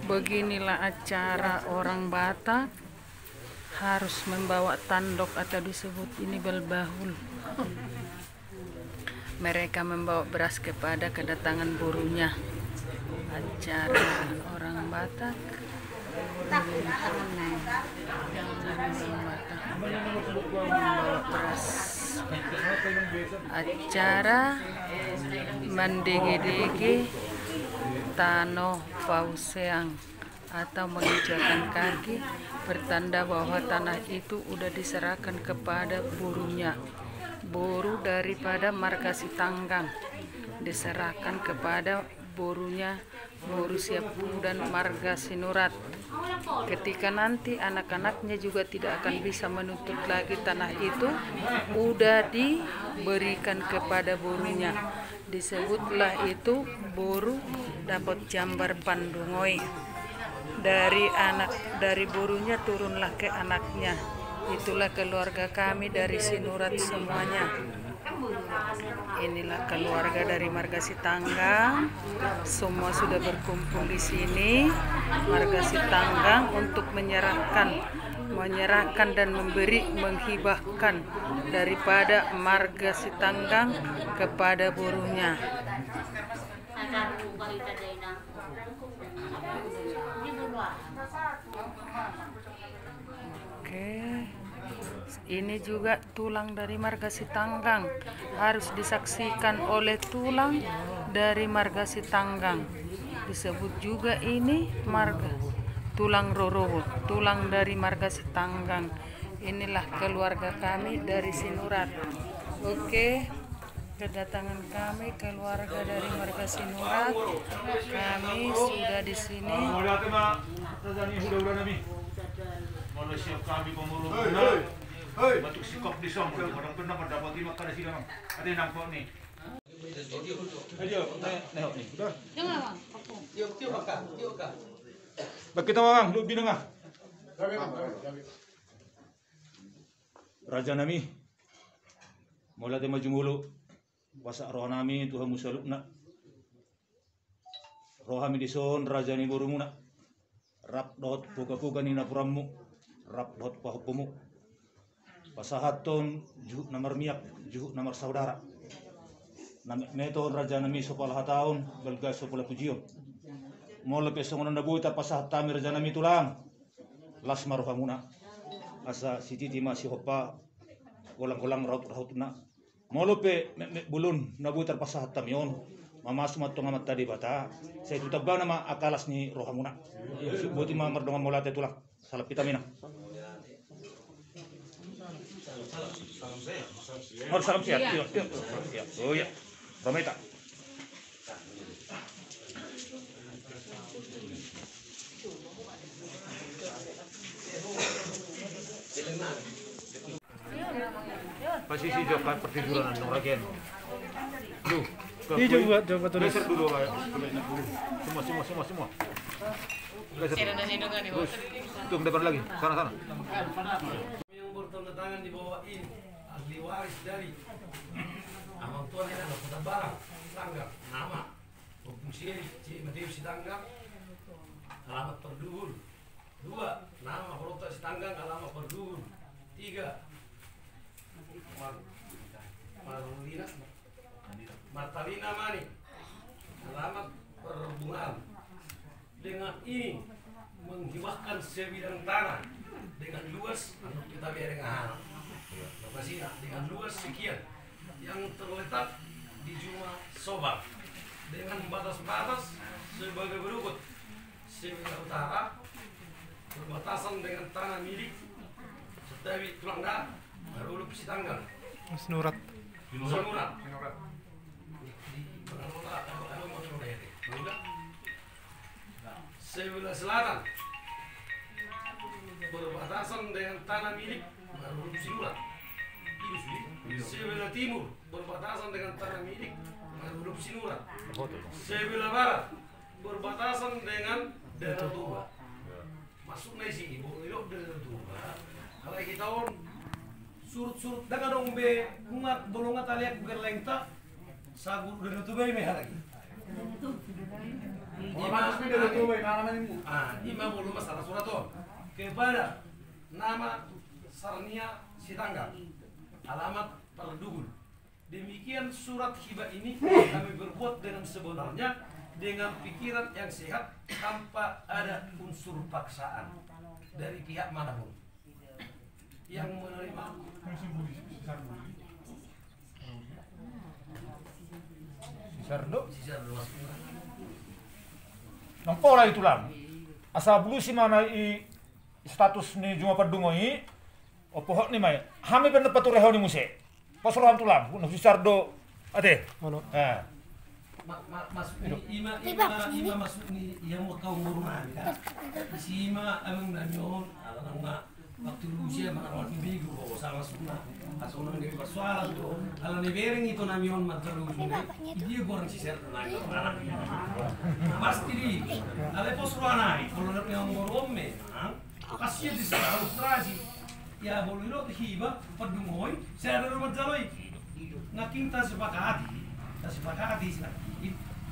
Beginilah acara orang Batak, harus membawa tandok atau disebut ini balbahul. Mereka membawa beras kepada kedatangan burunya. Acara orang Batak. Membawa beras. Acara mendege-dege Tano Pauseang atau menginjakan kaki, bertanda bahwa tanah itu udah diserahkan kepada burunya. Buru daripada Margasi Tanggang diserahkan kepada burunya, Buru Siapu dan Margasi Nurat. Ketika nanti anak-anaknya juga tidak akan bisa menuntut lagi tanah itu, udah diberikan kepada burunya. Disebutlah itu buru dapat jambar pandungoi. Dari burunya turunlah ke anaknya. Itulah keluarga kami dari Sinurat semuanya. Inilah keluarga dari Margasi Tanggang. Semua sudah berkumpul di sini. Margasi Tanggang untuk menyerahkan dan menghibahkan daripada Margasi Tanggang kepada burunya. Oke, ini juga tulang dari Margasi Tanggang, harus disaksikan oleh tulang dari Margasi Tanggang. Disebut juga ini tulang Rorowo, tulang dari Margasi Tanggang. Inilah keluarga kami dari Sinurat. Oke, kedatangan kami keluarga dari Margasi Nurat. Kami sudah di sini. Malaysia kami pemurung batuk sikap di song orang pernah mendapat lima kali sidang ada nampak nih nehok nih udah jangan bang tiup kak kita bang lu bingung ah Raja nami mulai maju mulu wasa roh nami Tuhan musalukna roh kami dison Raja ni burunguna rap dot puka ni napuramu rap dot pahukumu pasahaton juhuk namar miak juhuk namar saudara meton Raja nami sopal hataun belga sopal tujion mole pesongon nabuta pasahat tami Raja nami tulang las maruhamuna asa sititi masih hopa ulang-ulang raut-rautna molope bulun nabutar pasahat tamion mama sumatong amat tadi bata saya tutab nama akalas ni rohamuna buti mamar dengan molate tulang salah vitamina salam sehat yuk oh ya Rometa posisi jokat pertiduran noragen lu ini coba tulis dulu semua tuh depan lagi sana yang bertanda tangan di bawah ini ahli waris dari Amang Tuan yang ada kota barang Tanggang nama fungsi Matius Tanggang alamat perduhul 2 nama Protesi Tanggang alamat perduhul 3 Martalina Mani alamat perhubungan dengan ini menghibahkan sebidang tanah dengan luas kita biarkan lokasi dengan luas sekian yang terletak di Juma Sobak dengan batas-batas sebagai berikut sebelah utara berbatasan dengan tanah milik Setawi Tulangda Marulup Sitanggang Sinurat sebelah selatan berbatasan dengan tanah milik Marulup Sinurat. Sebelah timur berbatasan dengan tanah milik Marulup Sinurat. Sebelah barat berbatasan dengan Daerah Tuba. Masuk na sini boleh Daerah Tuba. Kalau kita surut-surut daga dong be bungat bolongat aliak berlengta sagur Daerah Tuba ini lagi. Ima belum masalah surat kepada nama Sarnia Sitanggang, alamat Perdugul. Demikian surat hibah ini kami berbuat dengan sebenarnya, dengan pikiran yang sehat tanpa ada unsur paksaan dari pihak manapun yang menerima. Sardo. Sisardo Nampola itu lang. Asa bulu si mana i status ni Juma Perdungoi. Opohok ni mai. Hami bener patu reho ni muse. Pasrohan tulang. Kuno si Sardo ade. Ono. Masuk ni ima masuk ni yang mau kau ngurungan kan. Si ima amang nanyon ala waktu Rusia makarawat minggu sama sunah. Asal orang dia bersuara tu, kalau ni bereng itu namion terus dia goreng sisir naik mana? Pasti di, kalau posruanai, kalau nak yang ngoromme, kasih di sana Australia, ya boleh lo hiba perdungoi, saya ada rumah jaloi, naking tak sepakati sih,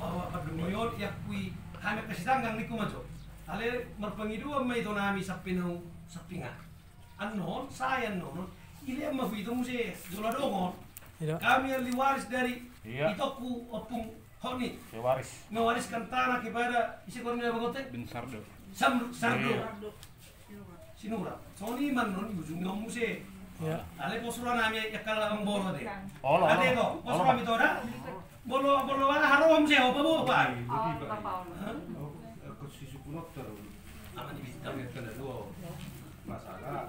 bahwa perdungoi ya kui kami kasih tanggang ni kumajo, kalau merpengidu amma itu nami sapinga, anon saya non. Ini yang itu musik Zola Dongon. Kami yang diwaris dari Itoku Opung Honi. Mewariskan tanah kepada isi kornya bagote. Bin Sardo. Sardo. Sinura. Soni man non ujung ngom musik. Ale posura nami yakala ang boro de. Ade to. Posura mi to da. Bolo wala harom se opa bo pa. Konstitusikunok terus. Aman di bisa kena dua Masalah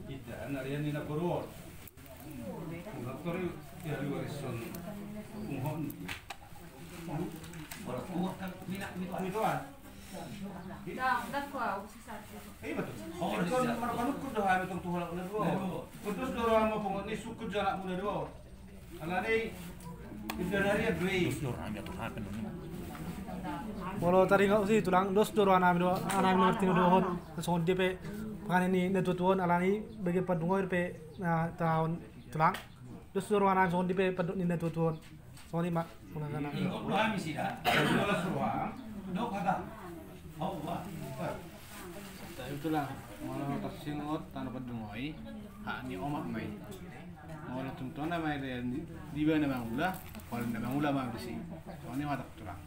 ida narian ni nagorot. Doktor ya liwarison umhon. Bolo tuwa kan minak Ituan. Eh betul. Oh, kon marpanuk ko dahan itong tuhalak na do. Kuntos doro mo pong ni sukod janak mo na do. Alani ida narian dui. Walau tadi nggak sih tulang dos doro anak ngerti dohon soal dia pe pengen ini netutuan alani bagi pendungoi pe tahun tulang dos doro anak soal dia pe penduk ini netutuan soal ini mak mengenai Ingok luami sida. Dua suam. Dok kata. Oh, wah. Itulah mau tersingot tanpa pedungoi hak ni omak mai mau tuntutan nama dia di mana bang ulah kalau nama ulah bang di sini soalnya mata tulang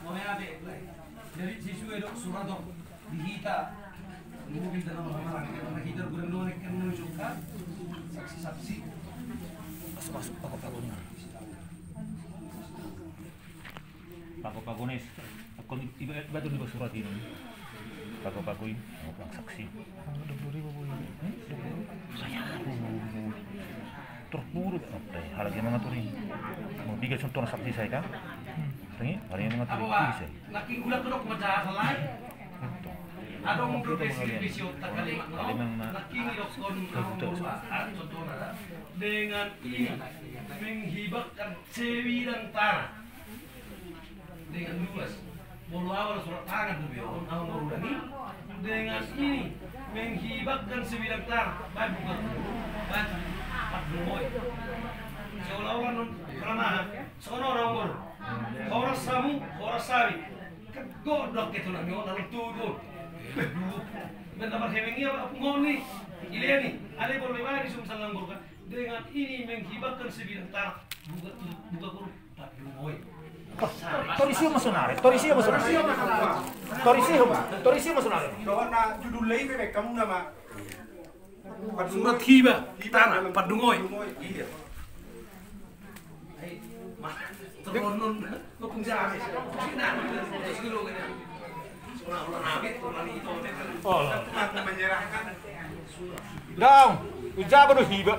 Mau ada dari siswa dok surat dok dihita mungkin dalam orang karena kita gubernur kan menunjukkan saksi-saksi Masuk pagonis. Pagonis. Aku iba di surat ini. Pagoin, mau pulang saksi. 20.000 boleh. Saya terburuk apa? Hal yang mengaturin. Mau tiga contoh saksi saya kan? Tengok, hari yang mengatur diri saya. Laki ulah tudok macam lain. Ada mungkin visi otak kalimat laki ngidok kon contohnya dengan ini menghibahkan sebidang tanah dengan luas. Bolu awal surat tangan tu biar orang berani dengan ini menghibahkan sebidang tanah baik bukan baik padumoi seolah-olah karena seorang orang samu orang sawi kegodok itu nami orang turun benar berhemengnya apa ngoni ileni ada boleh di sumsang langburkan dengan ini menghibahkan sebidang tanah buka kurung padumoi Torisio masonare. Doa na judul lain bebek kamu nama. surat hibah tanah padumoi Iya. Turun ngopung jari sinan terus dulu kan orang habis orang itu Menyerahkan. Daun, ujaga do hiba.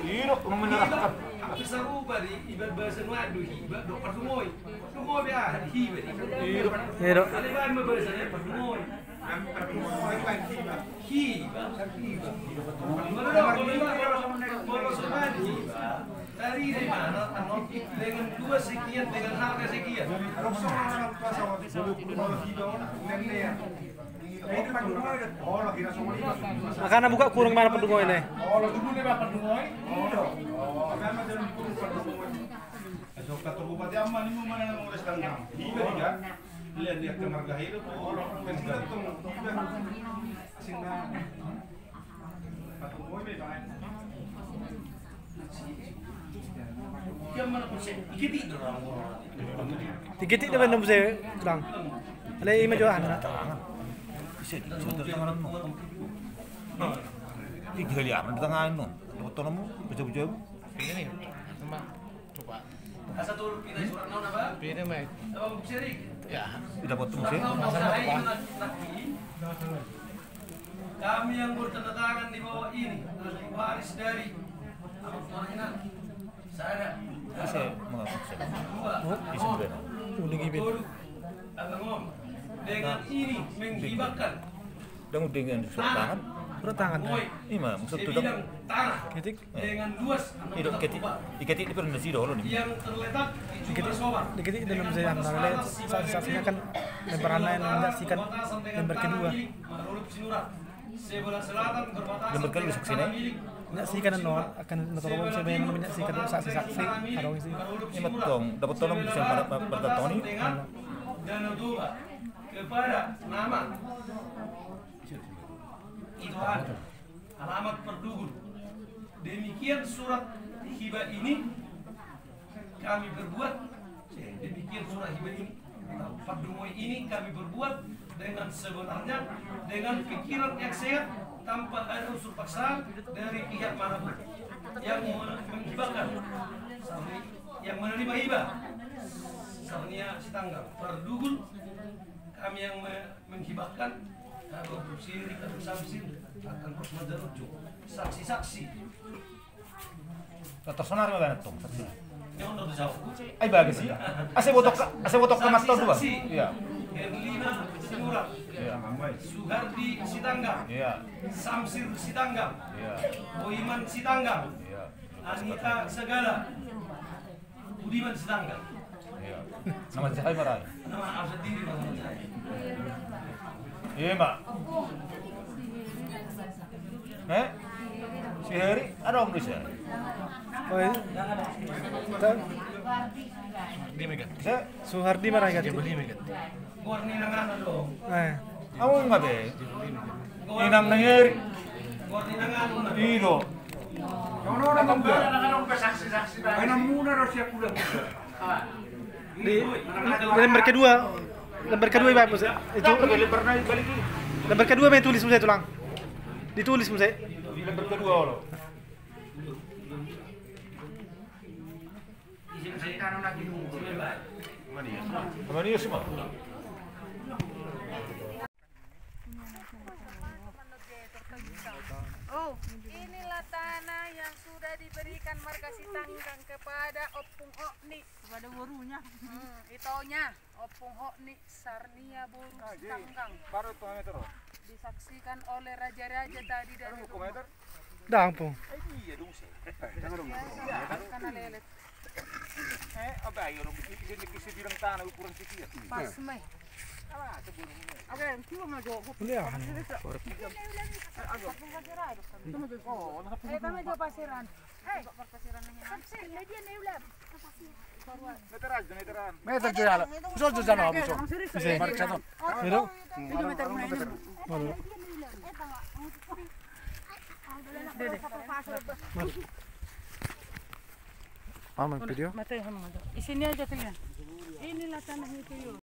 Iro menyerahkan. bisa rubah di ibarat bahasa Nuadu hibah do padumoi padumoi ya hibah Iro. Ero. ada kan bahasanya padumoi hibah dari mana dengan dua sekian dengan harga sekian Makanya buka kurung mana pendungoi ini. kantor bupati aman ini mana yang mengurus tanggang. Hiba juga. Lihat dia ke marga hidup orang pensiun itu hiba. Sehingga kantor bupati bang. Yang mana pun saya ikut orang. Dikit itu benar saya tulang. Ada image juga anak. Bisa tangan mo. Di galian tangan mo. Betul mo, betul-betul. Ini cuma coba. Asa tuh pindah surat naon apa? Pilih mah. Abang Seri. Ya. Tidak potong sih. Kami yang bertanda tangan di bawah ini ahli waris dari Abang Tuhan saya Saya mengaku dua sebenarnya. Udah gibit. Abang dengan ini menghibahkan Dan dengan surat tangan. Surat tangan. Ini mah maksud tu sebidang tanah Ketik. dengan luas Itu ketik di pernah sih dulu nih. yang terletak di Jumlah Sobar. Dikit itu dalam saya anak. Saksinya kan lebaran yang menyaksikan lembar kedua. Menurut Sinurat sebelah selatan berbatasan Lembar kedua saksi nih. Menyaksikan akan menurut saya yang menyaksikan saksi-saksi ada isi. Ini matong dapat tolong bisa bertatong ini. Danau Toba kepada nama itu ada alamat Perdugun. Demikian surat hibah ini kami berbuat. Demikian surat hibah ini Perdungoi ini kami berbuat dengan sebenarnya, dengan pikiran yang sehat, tanpa ada unsur paksaan dari pihak manapun yang menghibahkan, yang menerima hibah. Sarnia Sitanggang Perdugun kami yang menghibahkan Siri atau Samsir akan terus saksi-saksi. Tersonar mana tuh saksi. Yang untuk jauh. Ay bagus sih. Ase botok ke mas dua. Iya. Erlina Sinurat. Iya. Suhardi Sitanggang. Iya. Samsir Sitanggang. Iya. Boiman Sitanggang. Iya. Anita Segala. Budiman Sitanggang. Iya. Nama saya marah. Nama Abdul Diri nama saya. Iya, Mbak. Si Heri ada om bisa. Oh iya. Di Megat. Saya Suhardi marah kan? Beli Megat. Gorni nangan dong. kamu nggak be? Inang na Heri. Gorni nangan. Ilo. Di lembar kedua Pak Bos. Itu lembar kedua yang tulis saya tulang. Ditulis saya. Di lembar kedua lo. Mana dia semua? Oh, inilah tanah yang sudah diberikan marga Sitanggang kepada Opung Hokni. Kepada borunya. Itonya Opung Hokni Sarnia Boru Sitanggang. Baru meter. Disaksikan oleh raja-raja tadi dari rumah. Dah Opung. Iya dong sih. Jangan dong. Karena lelet. Apa ayo dong bisa bilang tanah ukuran sekian. Pas meh. Oke, kiwa majo. Boleh ya. Kami jo pasiran. Pasiran nanya. Kapsil, dia nih ulam. Meter jalan. Bisa jalan apa bisa? Bisa. Mark satu. Itu? Kilometer meter. Aman video. Mati, isini aja tinggal. Inilah tanah itu yuk.